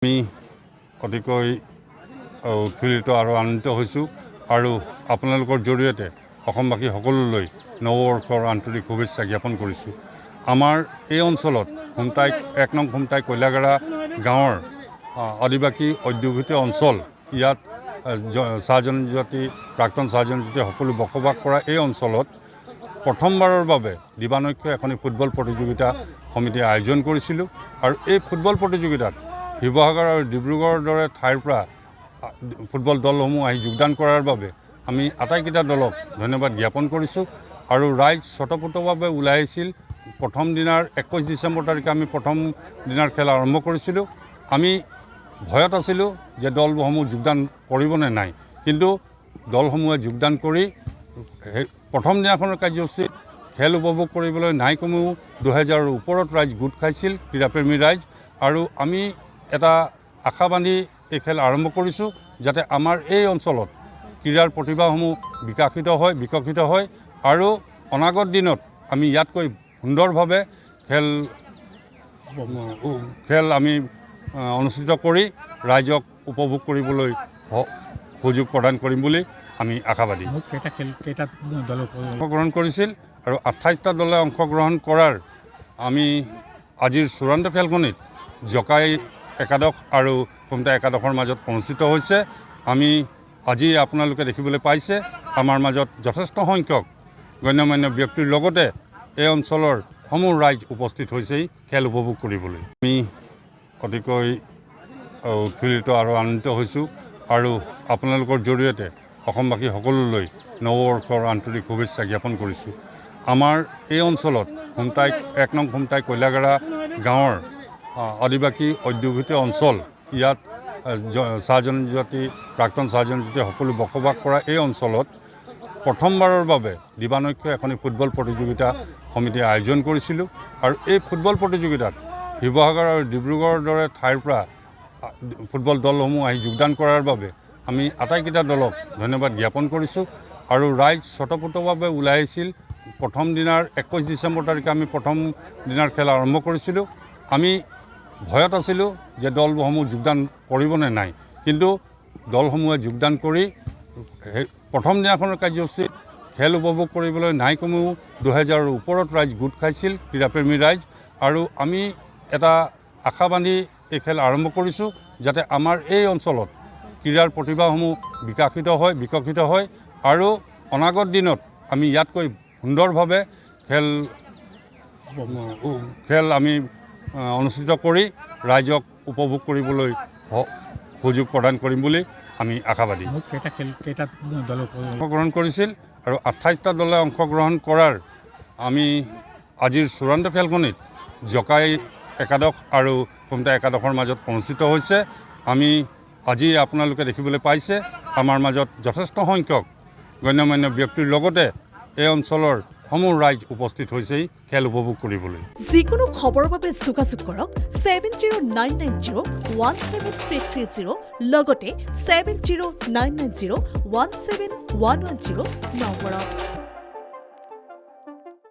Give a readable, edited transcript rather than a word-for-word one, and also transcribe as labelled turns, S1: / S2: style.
S1: আমি অতিকৈ উৎফুল্লিত আৰু আনন্দিত হৈছোঁ আৰু আপোনালোকৰ জৰিয়তে অসমবাসী সকলোলৈ নৱবৰ্ষৰ আন্তৰিক শুভেচ্ছা জ্ঞাপন কৰিছোঁ। আমাৰ এই অঞ্চলত এক নং খুমটাই কয়লাগাৰা গাঁৱৰ আদিবাসী অধ্যুষিত অঞ্চল। ইয়াত চাহ জনজাতি, প্ৰাক্তন চাহ জনজাতি সকলো বসবাস কৰা এই অঞ্চলত প্ৰথমবাৰৰ বাবে দিবানৈক্য এখনি ফুটবল প্ৰতিযোগিতা সমিতিয়ে আয়োজন কৰিছিলোঁ আৰু এই ফুটবল প্ৰতিযোগিতাত শিৱসাগৰ আৰু ডিব্ৰুগড়ৰ দৰে ঠাইৰ পৰা ফুটবল দলসমূহ আহি যোগদান কৰাৰ বাবে আমি আটাইকেইটা দলক ধন্যবাদ জ্ঞাপন কৰিছোঁ আৰু ৰাইজ স্বতঃস্ফূৰ্তভাৱে ওলাই আহিছিল। প্ৰথম দিনাৰ 21 ডিচেম্বৰ তাৰিখে আমি প্ৰথম দিনাৰ খেল আৰম্ভ কৰিছিলোঁ। আমি ভয়ত আছিলোঁ যে দলসমূহ যোগদান কৰিবনে নাই, কিন্তু দলসমূহে যোগদান কৰি প্ৰথম দিনাখনৰ কাৰ্যসূচীত খেল উপভোগ কৰিবলৈ নাই কমেও 2000ৰ ওপৰত ৰাইজ গোট খাইছিল, ক্ৰীড়াপ্ৰেমী ৰাইজ। আৰু আমি এটা আশা বান্ধি এই খেল আৰম্ভ কৰিছোঁ যাতে আমাৰ এই অঞ্চলত ক্ৰীড়াৰ প্ৰতিভাসমূহ বিকশিত হয় আৰু অনাগত দিনত আমি ইয়াতকৈ সুন্দৰভাৱে খেল আমি অনুষ্ঠিত কৰি ৰাইজক উপভোগ কৰিবলৈ সুযোগ প্ৰদান কৰিম বুলি আমি আশাবাদী। অংশগ্ৰহণ কৰিছিল আৰু 28টা দলে অংশগ্ৰহণ কৰাৰ আমি আজিৰ চূড়ান্ত খেলখনিত জকাই একাদশ আৰু খুমটা একাদশৰ মাজত অনুষ্ঠিত হৈছে। আমি আজি আপোনালোকে দেখিবলৈ পাইছে আমাৰ মাজত যথেষ্ট সংখ্যক গণ্যমান্য ব্যক্তিৰ লগতে এই অঞ্চলৰ সমূহ ৰাইজ উপস্থিত হৈছেই খেল উপভোগ কৰিবলৈ। আমি অতিকৈ উৎফুল্লিত আৰু আনন্দিত হৈছোঁ আৰু আপোনালোকৰ জৰিয়তে অসমবাসী সকলোলৈ নৱবৰ্ষৰ আন্তৰিক শুভেচ্ছা জ্ঞাপন কৰিছোঁ। আমাৰ এই অঞ্চলত এক নং খুমটাই কয়লাগাৰা গাঁৱৰ আদিবাসী অধ্যুষিত অঞ্চল। ইয়াত চাহ জনজাতি, প্ৰাক্তন চাহ জনজাতি সকলো বসবাস কৰা এই অঞ্চলত প্ৰথমবাৰৰ বাবে দিবানৈক্য এখনি ফুটবল প্ৰতিযোগিতা সমিতিয়ে আয়োজন কৰিছিলোঁ আৰু এই ফুটবল প্ৰতিযোগিতাত শিৱসাগৰ আৰু ডিব্ৰুগড়ৰ দৰে ঠাইৰ পৰা ফুটবল দলসমূহ আহি যোগদান কৰাৰ বাবে আমি আটাইকেইটা দলক ধন্যবাদ জ্ঞাপন কৰিছোঁ আৰু ৰাইজ স্বতঃস্ফূৰ্তভাৱে ওলাই আহিছিল। প্ৰথম দিনাৰ 21 ডিচেম্বৰ তাৰিখে আমি প্ৰথম দিনাৰ খেল আৰম্ভ কৰিছিলোঁ। আমি ভয়ত আছিলোঁ যে দলসমূহ যোগদান কৰিবনে নাই, কিন্তু দলসমূহে যোগদান কৰি প্ৰথম দিনাখনৰ কাৰ্যসূচীত খেল উপভোগ কৰিবলৈ নাই কমেও 2000ৰ ওপৰত ৰাইজ গোট খাইছিল, ক্ৰীড়াপ্ৰেমী ৰাইজ। আৰু আমি এটা আশা বান্ধি এই খেল আৰম্ভ কৰিছোঁ যাতে আমাৰ এই অঞ্চলত ক্ৰীড়াৰ প্ৰতিভাসমূহ বিকশিত হয় আৰু অনাগত দিনত আমি ইয়াতকৈ সুন্দৰভাৱে খেল আমি অনুষ্ঠিত কৰি ৰাইজক উপভোগ কৰিবলৈ সুযোগ প্ৰদান কৰিম বুলি আমি আশাবাদী। অংশগ্ৰহণ কৰিছিল আৰু 28টা দলে অংশগ্ৰহণ কৰাৰ আমি আজিৰ চূড়ান্ত খেলখনিত জকাই একাদশ আৰু খুমটা একাদশৰ মাজত অনুষ্ঠিত হৈছে। আমি আজি আপোনালোকে দেখিবলৈ পাইছে আমাৰ মাজত যথেষ্ট সংখ্যক গণ্যমান্য ব্যক্তিৰ লগতে এই অঞ্চলৰ সমূহ ৰাইজ উপস্থিত হৈছেই খেল উপভোগ কৰিবলৈ।
S2: যিকোনো খবৰৰ বাবে যোগাযোগ কৰক 7099017330 লগতে 7099017110 নম্বৰত।